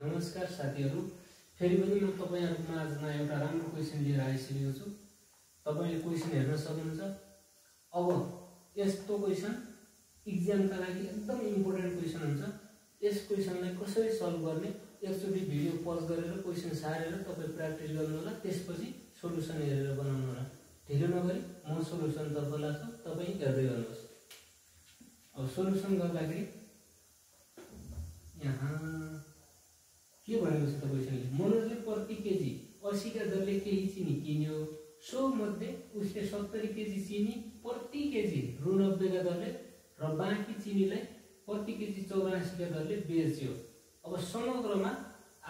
नमस्कार साथीहरु, फेरि पनि म तपाईहरुको माझमा एउटा राम्रो क्वेशन लिएर आइसकेको छु। तपाईले क्वेशन हेर्न सक्नुहुन्छ। अब यस्तो क्वेशन एक्जामका लागि एकदम इम्पोर्टेन्ट क्वेशन हुन्छ। यस क्वेशनलाई कसरी सल्भ गर्ने एकचोटी भिडियो पज गरेर क्वेशन सारेर तपाई प्र्याक्टिस गर्नु होला, त्यसपछि सोलुसन हेरेर बनाउनु होला। ढिलो नगरी म सोलुसन तर्फ लाग्छु, तपाई हेर्दै गर्नुहोस्। अब सोलुसन गर्दाखेरि यहाँ के भनेको छ त क्वेशनले, मनोजले प्रति केजी 80 का दरले केही चिनी किन्यो, सो मध्ये उसले 70 केजी चिनी प्रति केजी रु 90 का दरले र बाँकी चिनीलाई प्रति केजी 84 का दरले बेच्यो। अब समग्रमा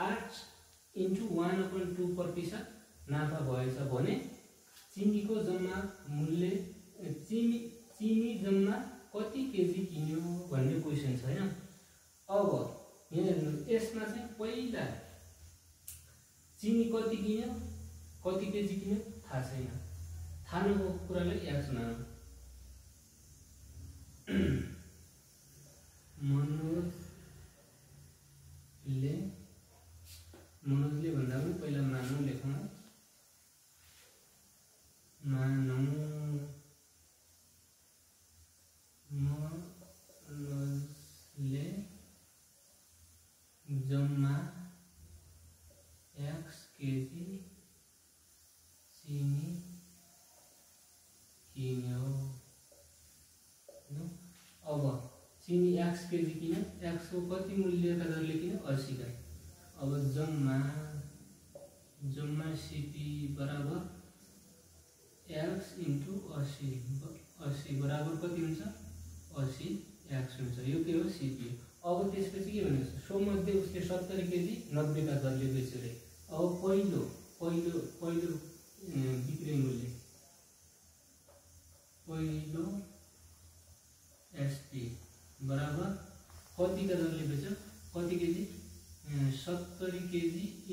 8/1/2% नाफा भएछ भने चिनीको जम्मा मूल्य चिनी जम्मा कति केजी किन्यो भन्ने क्वेशन छ हैन। अब यसमा चाहिँ पहिला चिनी कति किन्यो, कति केजी किन्यो थाहा छैन। थाहा नभएको कुरालाई याद सुनाऊ। मनोजले भन्दा पनि पहिला मानौ लेखौँ। मनोजले जम्मा x केजी चिनी किन्यो। अब चिनी x केजी किन्यो, x को कति मूल्यका दरले किन्यो 80 का। अब जम्मा CP बराबर x × 80 बराबर कति हुन्छ 80x हुन्छ। यो के हो CP। अब त्यसपछि के भनेको छ, सो मध्ये उसले 70 केजी 90 का दरले बेच्यो रे। अब पहिलो बिक्री मूल्य पहिलो SP बराबर कति का दरले बेच्यो, कति केजी 70 केजी ×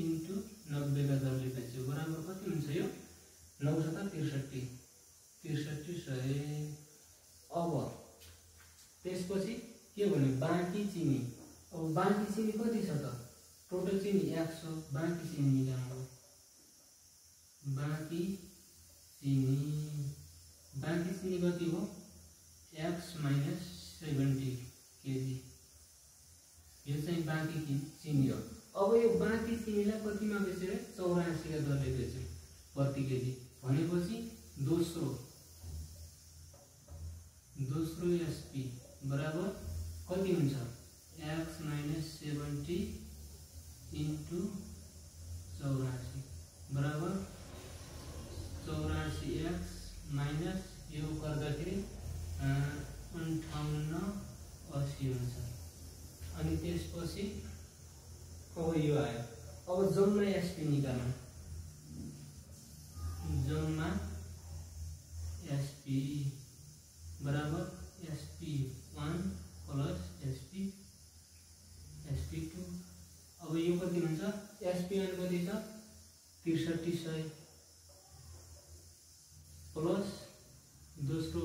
90 का दरले बेच्यो बराबर कति हुन्छ यो 963 अब त्यसपछि के भन्यो बाँकी चिनी। अब बाँकी चिनी कति छ त, टोटल चिनी 100 हो, बाँकी चिनी मिलाउँ। बाँकी चिनी कति हो x - 70 केजी, यो चाहिँ बाँकी चिनी हो। अब यो बाँकी चिनीलाई कतिमा बेच्यो रे 84 का दरले बेच्यो प्रति केजी भनेपछि दोस्रो SP बराबर कति हुन्छ x - 70 × 84 बराबर 84x माइनस यो गर्दाखेरि 5880 हुन्छ। अनि त्यसपछि अब यो आयो। अब जम्मा SP निकाल्नु। जम्मा SP बराबर SP1 प्लस SP2। अब यो कति हुन्छ SP1 कति छ 6300 प्लस दोस्रो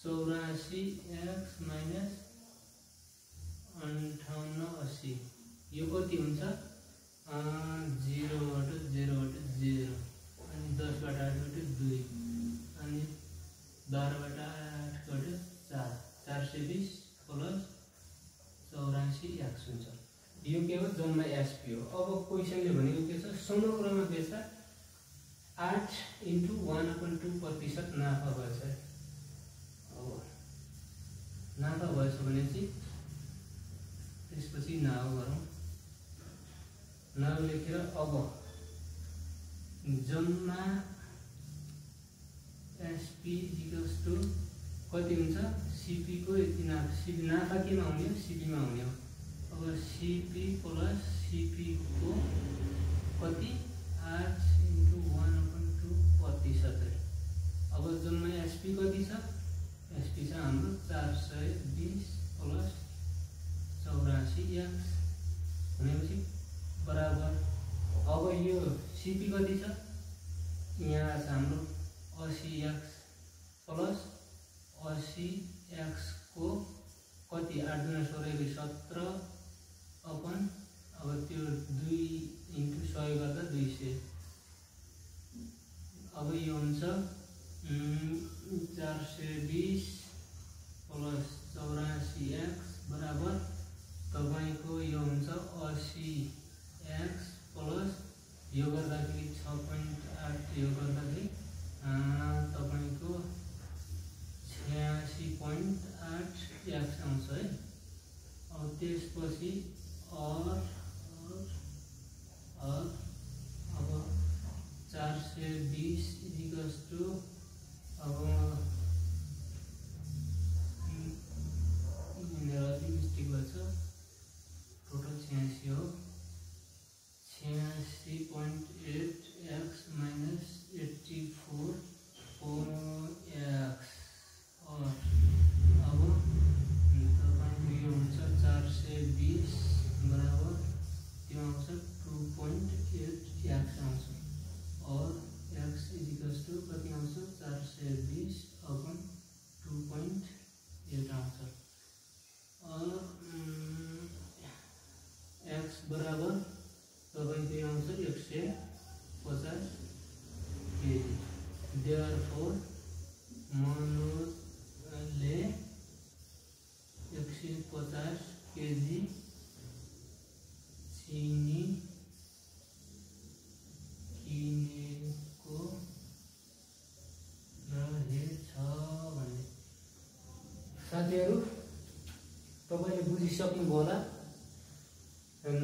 84x माइनस 5880 यो कति हुन्छ 0/0/0 अनि 10/8/2 अनि 12/8/4 420 प्लस 84x हुन्छ। यो के हो जम्मा SP हो। अब क्वेशनले भनेको के छ, समग्रमा बेच्दा 8/1/2% नाफा भएछ। अब नाफा भएछ भने चाहिँ त्यसपछि नाउ गरौँ। नाउ लेखेर अब जम्मा SP = कति हुन्छ CP को यति नाफा। CP नाफा केमा हुने हो CP मा हुने हो। अब CP प्लस CP को कति 8/1/2%। अब जम्मा SP कति छ, SP छ हाम्रो 420 प्लस 84x भनेपछि बराबर। अब यो CP कति छ यहाँ छ हाम्रो 80x प्लस 80x को कति 8 × 16 = 17 अपन अब त्यो 420 इक्वल्स टु अब मिस्टेक भएछ टोटल 86 हो 86.8 x minus 84 x और अब तपाईको यो हुन्छ 420 बराबर त्यो आउँछ 2.8 x आउँछ और x इक्वल्स टु कति आउँछ 420 अपन 2.8 आउँछ और x बराबर तपाईको यो आउँछ 150 केजी देयरफोर मनोजले 150 केजी चिनी किनेको रहेछ भन्ने। साथीहरु तपाईले बुझिसक्नुभयो होला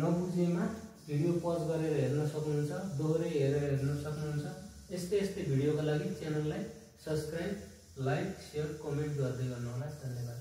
नबुझेमा भिडियो पज गरेर हेर्न सक्नुहुन्छ दोहोरै हेरेर हेर्न सक्नुहुन्छ यस्तै भिडियोका लागि च्यानललाई सब्स्क्राइब लाइक शेयर कमेन्ट गर्दै गर्नुहोला धन्यवाद।